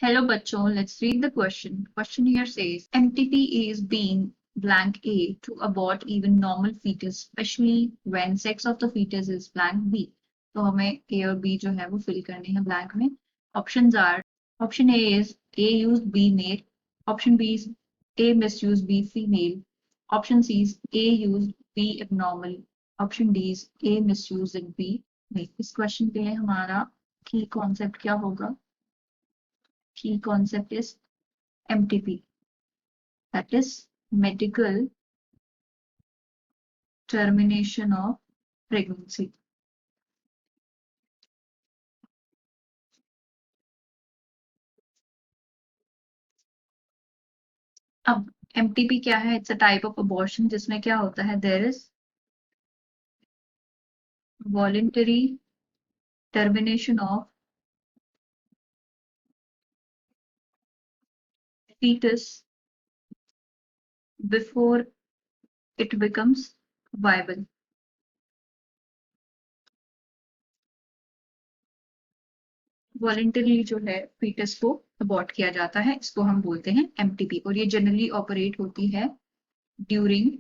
Hello bachon, let's read the question. Question here says MTP is being blank A to abort even normal fetus, especially when sex of the fetus is blank B. तो हमें A और B जो है वो fill करनी है blank में. Options are option A is A used B male, option B is A misused B female, option C is A used B abnormal, option D is A misused and B male. इस question के लिए हमारा key concept क्या होगा? Key concept is MTP, that is medical termination of pregnancy. अब MTP क्या है? It's a type of abortion जिसमें क्या होता है, there is voluntary termination of fetus before it becomes viable. Voluntary जो है fetus को अबॉर्ट किया जाता है, इसको हम बोलते हैं MTP और ये जनरली ऑपरेट होती है during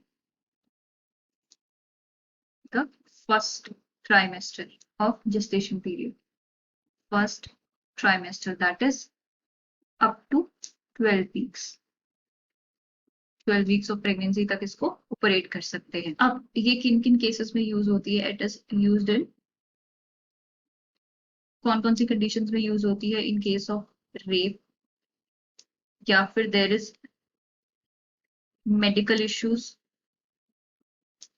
the first trimester of gestation period. First trimester, that is up to 12 weeks. 12 weeks of pregnancy तक इसको ऑपरेट कर सकते हैं. अब ये किन किन केसेस में यूज होती है? इट इज यूज्ड इन कौन कौन सी कंडीशंस में यूज होती है? इन केस ऑफ रेप, या फिर there is medical issues,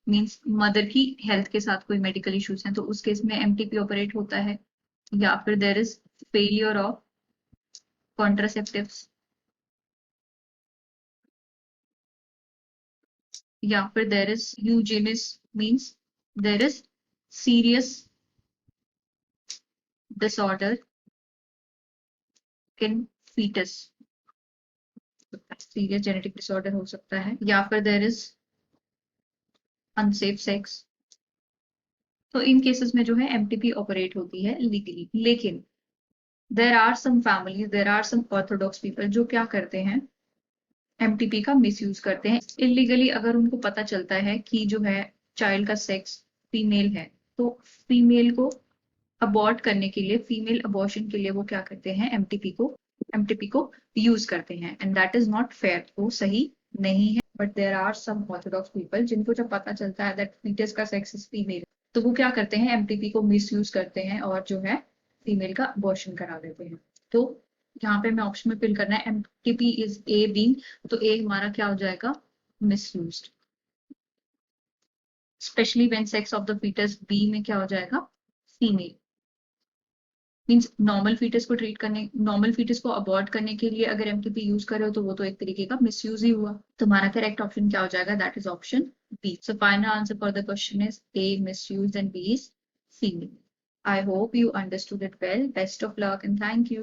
means mother की हेल्थ के साथ कोई मेडिकल इश्यूज हैं तो उस केस में एमटीपी ऑपरेट होता है, या फिर there is failure of contraceptives, या फिर there is eugenics, means there is serious disorder in foetus, serious genetic disorder हो सकता है, या फिर देयर इज अनसेफ सेक्स. तो इन केसेस में जो है एमटीपी ऑपरेट होती है लीगली. लेकिन there are some families, there are some orthodox people जो क्या करते हैं, एमटीपी का मिसयूज करते हैं इलीगली. अगर उनको पता चलता है कि जो है चाइल्ड का सेक्स फीमेल है, तो फीमेल को अबॉर्ट करने के लिए, फीमेल अबॉर्शन के लिए वो क्या करते हैं, एमटीपी को यूज करते हैं. And that is not fair, वो सही नहीं है. But there are some orthodox people जिनको जब पता चलता है दैट फीटस का सेक्स इज फीमेल, तो वो क्या करते हैं, एमटीपी को मिसयूज करते हैं और जो है फीमेल का अबॉर्शन करा देते हैं. तो यहाँ पे हमें ऑप्शन में फिल करना है एमटीपी इज ए बीइंग, तो ए हमारा क्या हो जाएगा, misused. Specially when sex of the fetus, B में क्या हो जाएगा, फीमेल. मींस नॉर्मल फीटस को ट्रीट करने, नॉर्मल फीटस को अबॉर्ट करने के लिए अगर एमटीपी यूज कर रहे हो तो वो तो एक तरीके का मिसयूज ही हुआ. तुम्हारा करेक्ट ऑप्शन क्या हो जाएगा, that is option B. So final answer for the question is A misuse and B is female. I hope you understood it well. Best of luck and thank you.